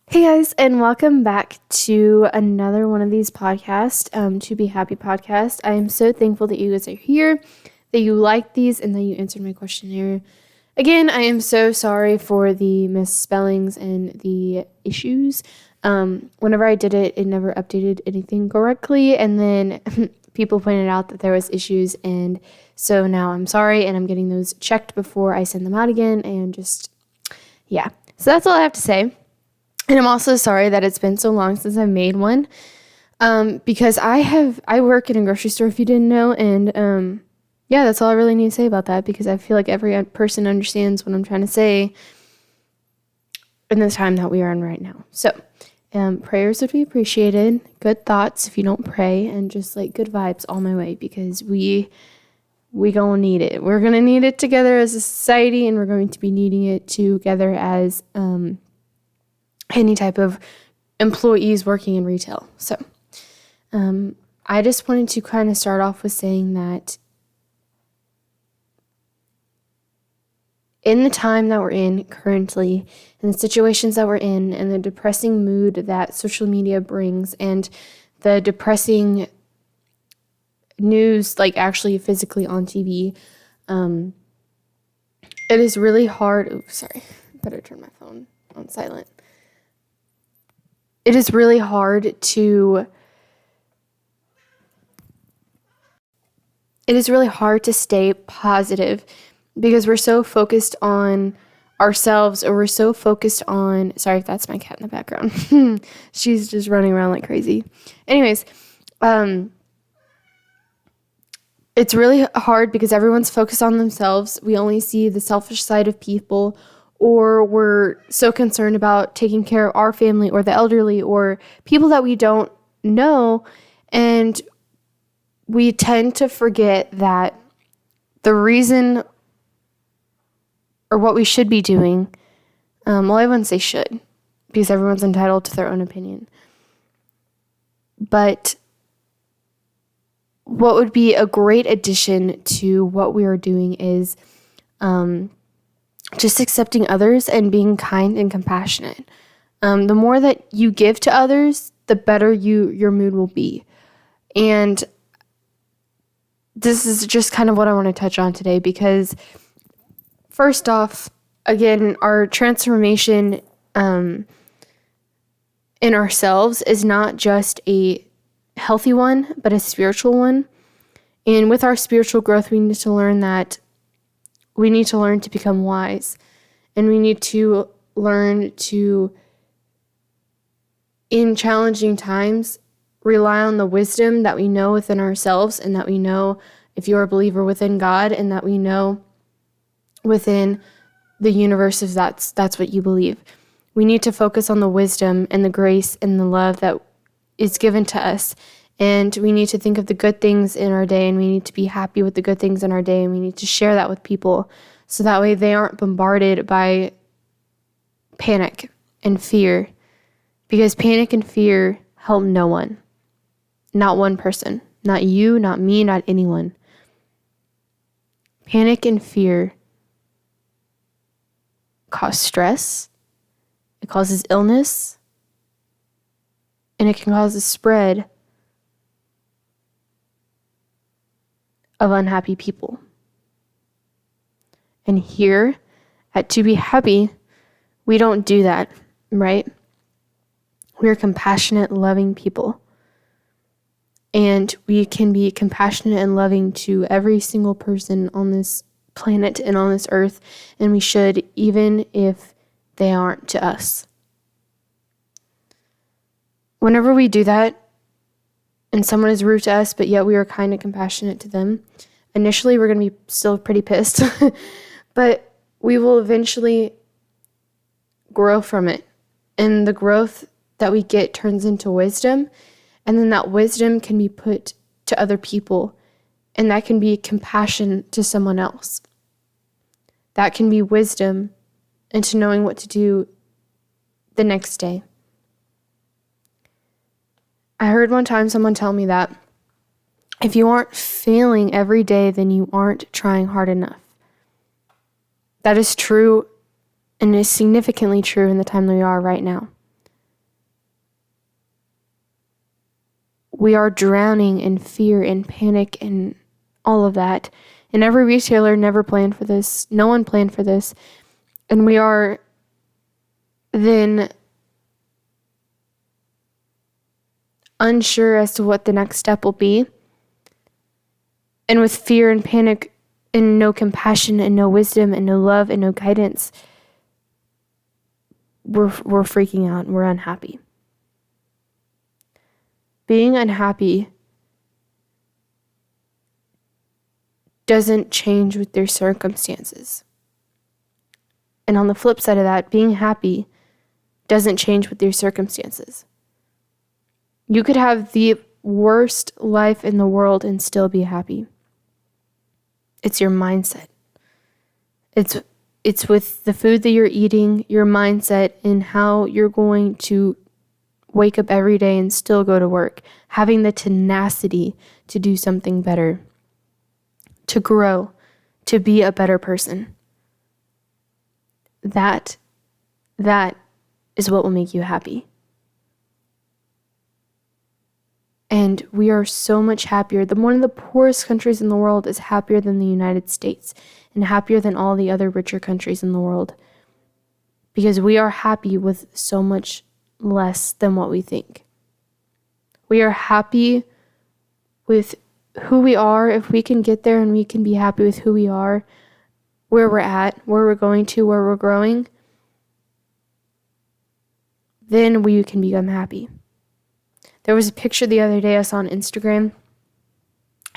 Hey guys, and welcome back to another one of these podcasts, To Be Happy podcast. I am so thankful that you guys are here, that you like these, and that you answered my questionnaire. Again, I am so sorry for the misspellings and the issues. Whenever I did it, it never updated anything correctly, and then people pointed out that there was issues, and so now I'm sorry, and I'm getting those checked before I send them out again, and yeah. So that's all I have to say. And I'm also sorry that it's been so long since I made one, because I work in a grocery store, if you didn't know, and yeah, that's all I really need to say about that, because I feel like every person understands what I'm trying to say in the time that we are in right now. So prayers would be appreciated, good thoughts if you don't pray, and just like good vibes all my way, because we gonna need it. We're gonna need it together as a society, and we're going to be needing it together as any type of employees working in retail. So I just wanted to kind of start off with saying that in the time that we're in currently, and the situations that we're in, and the depressing mood that social media brings, and the depressing news, like actually physically on TV, it is really hard. Oops, sorry. Better turn my phone on silent. It is really hard to stay positive, because we're so focused on ourselves, or we're so focused on, sorry if that's my cat in the background. She's just running around like crazy. Anyways, it's really hard because everyone's focused on themselves. We only see the selfish side of people, or we're so concerned about taking care of our family or the elderly or people that we don't know, and we tend to forget that the reason, or what we should be doing, well, I wouldn't say should, because everyone's entitled to their own opinion, but what would be a great addition to what we are doing is just accepting others and being kind and compassionate. The more that you give to others, the better your mood will be. And this is just kind of what I want to touch on today, because first off, again, our transformation in ourselves is not just a healthy one, but a spiritual one. And with our spiritual growth, we need to learn to become wise, and we need to learn to, in challenging times, rely on the wisdom that we know within ourselves, and that we know if you're a believer within God, and that we know within the universe, if that's what you believe. We need to focus on the wisdom and the grace and the love that is given to us. And we need to think of the good things in our day, and we need to be happy with the good things in our day, and we need to share that with people, so that way they aren't bombarded by panic and fear, because panic and fear help no one. Not one person. Not you, not me, not anyone. Panic and fear cause stress, it causes illness, and it can cause a spread of unhappy people. And here at To Be Happy, we don't do that, right? We're compassionate, loving people. And we can be compassionate and loving to every single person on this planet and on this earth, and we should, even if they aren't to us. Whenever we do that, and someone is rude to us, but yet we are kind and compassionate to them, initially we're going to be still pretty pissed, but we will eventually grow from it. And the growth that we get turns into wisdom, and then that wisdom can be put to other people, and that can be compassion to someone else. That can be wisdom into knowing what to do the next day. I heard one time someone tell me that if you aren't failing every day, then you aren't trying hard enough. That is true, and is significantly true in the time that we are right now. we are drowning in fear and panic and all of that. And every retailer never planned for this. No one planned for this. And we are then unsure as to what the next step will be. And with fear and panic and no compassion and no wisdom and no love and no guidance, we're freaking out and we're unhappy. Being unhappy doesn't change with their circumstances. And on the flip side of that, being happy doesn't change with your circumstances. You could have the worst life in the world and still be happy. It's your mindset. It's with the food that you're eating, your mindset, and how you're going to wake up every day and still go to work. Having the tenacity to do something better, to grow, to be a better person. That is what will make you happy. And we are so much happier. One of the poorest countries in the world is happier than the United States and happier than all the other richer countries in the world. Because we are happy with so much less than what we think. We are happy with who we are. If we can get there and we can be happy with who we are, where we're at, where we're going to, where we're growing, then we can become happy. There was a picture the other day I saw on Instagram,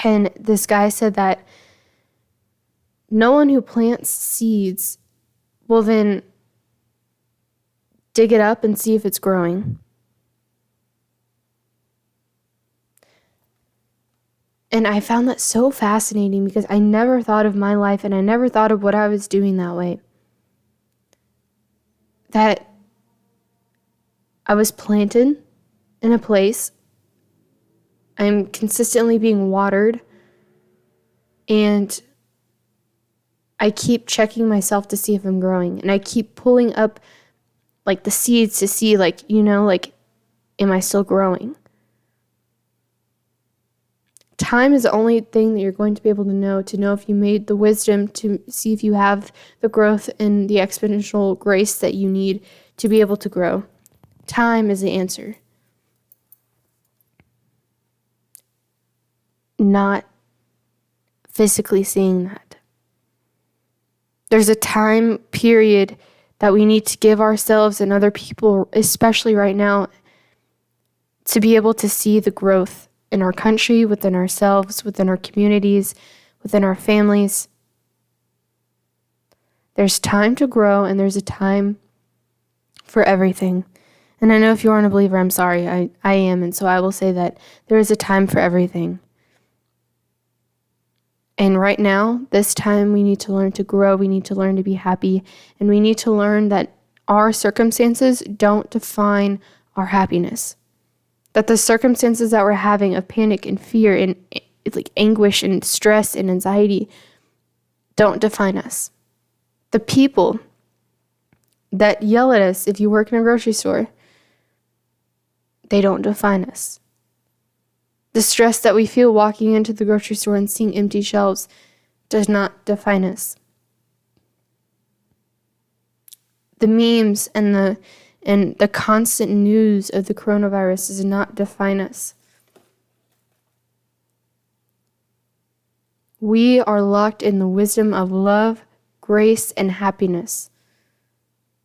and this guy said that no one who plants seeds will then dig it up and see if it's growing. And I found that so fascinating because I never thought of my life and I never thought of what I was doing that way. That I was planted in a place, I'm consistently being watered, and I keep checking myself to see if I'm growing, and I keep pulling up like the seeds to see am I still growing? Time is the only thing that you're going to be able to know if you made the wisdom to see if you have the growth and the exponential grace that you need to be able to grow. Time is the answer. Not physically seeing that. There's a time period that we need to give ourselves and other people, especially right now, to be able to see the growth in our country, within ourselves, within our communities, within our families. There's time to grow and there's a time for everything. And I know if you aren't a believer, I'm sorry, I am, and so I will say that there is a time for everything. And right now, this time, we need to learn to grow, we need to learn to be happy, and we need to learn that our circumstances don't define our happiness. That the circumstances that we're having of panic and fear and anguish and stress and anxiety don't define us. The people that yell at us if you work in a grocery store, they don't define us. The stress that we feel walking into the grocery store and seeing empty shelves does not define us. The memes and the constant news of the coronavirus does not define us. We are locked in the wisdom of love, grace, and happiness.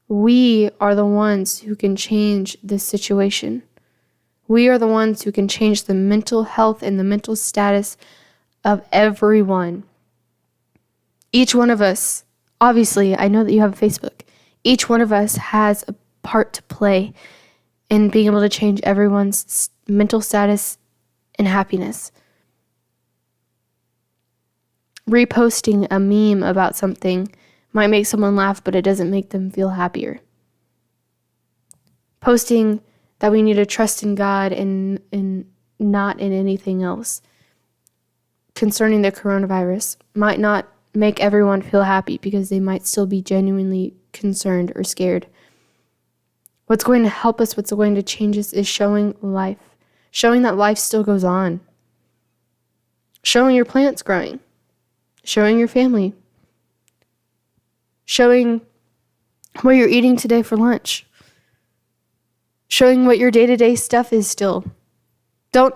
We are the ones who can change this situation. We are the ones who can change the mental health and the mental status of everyone. Each one of us, obviously, I know that you have a Facebook. Each one of us has a part to play in being able to change everyone's mental status and happiness. Reposting a meme about something might make someone laugh, but it doesn't make them feel happier. Posting that we need to trust in God and not in anything else concerning the coronavirus might not make everyone feel happy because they might still be genuinely concerned or scared. What's going to help us, what's going to change us is showing life, showing that life still goes on, showing your plants growing, showing your family, showing what you're eating today for lunch, showing what your day-to-day stuff is still. Don't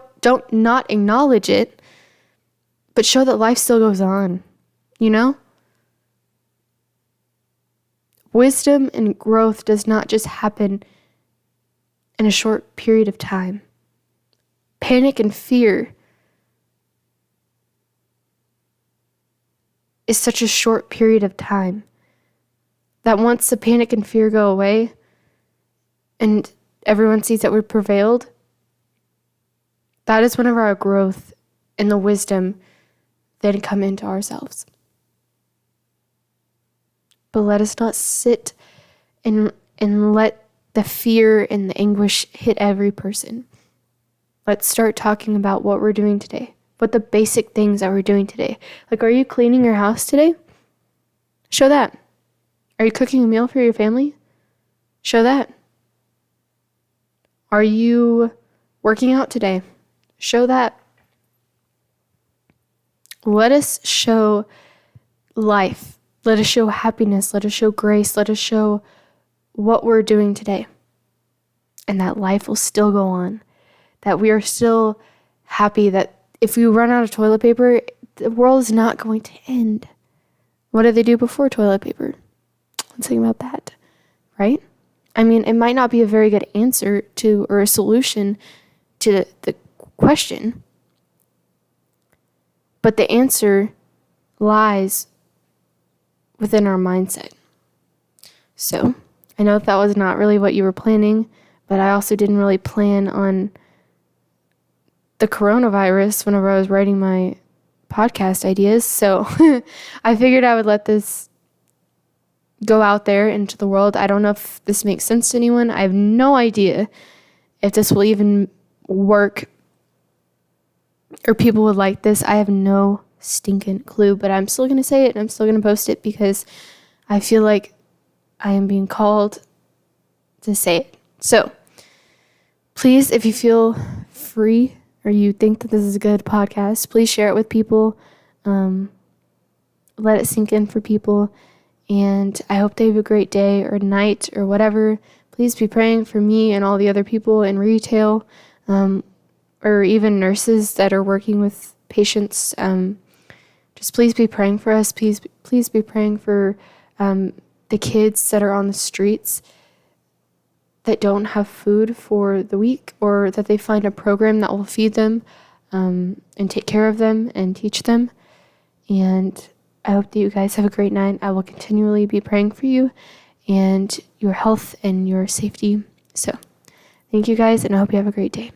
not acknowledge it, but show that life still goes on, you know? Wisdom and growth does not just happen in a short period of time. Panic and fear is such a short period of time that once the panic and fear go away and everyone sees that we've prevailed, that is whenever our growth and the wisdom then come into ourselves. But let us not sit and let the fear and the anguish hit every person. Let's start talking about what we're doing today, what the basic things that we're doing today. Like, are you cleaning your house today? Show that. Are you cooking a meal for your family? Show that. Are you working out today? Show that. Let us show life. Let us show happiness. Let us show grace. Let us show what we're doing today. And that life will still go on. That we are still happy that if we run out of toilet paper, the world is not going to end. What did they do before toilet paper? Let's think about that, right? I mean, it might not be a very good answer to or a solution to the question, but the answer lies within our mindset. So, I know that was not really what you were planning, but I also didn't really plan on the coronavirus whenever I was writing my podcast ideas. So I figured I would let this go out there into the world. I don't know if this makes sense to anyone. I have no idea if this will even work or people would like this. I have no stinking clue, but I'm still going to say it and I'm still going to post it because I feel like I am being called to say it. So please, if you feel free or you think that this is a good podcast, please share it with people. Let it sink in for people. And I hope they have a great day or night or whatever. Please be praying for me and all the other people in retail, or even nurses that are working with patients. Just please be praying for us. Please be praying for the kids that are on the streets that don't have food for the week, or that they find a program that will feed them and take care of them and teach them. And I hope that you guys have a great night. I will continually be praying for you and your health and your safety. So thank you guys, and I hope you have a great day.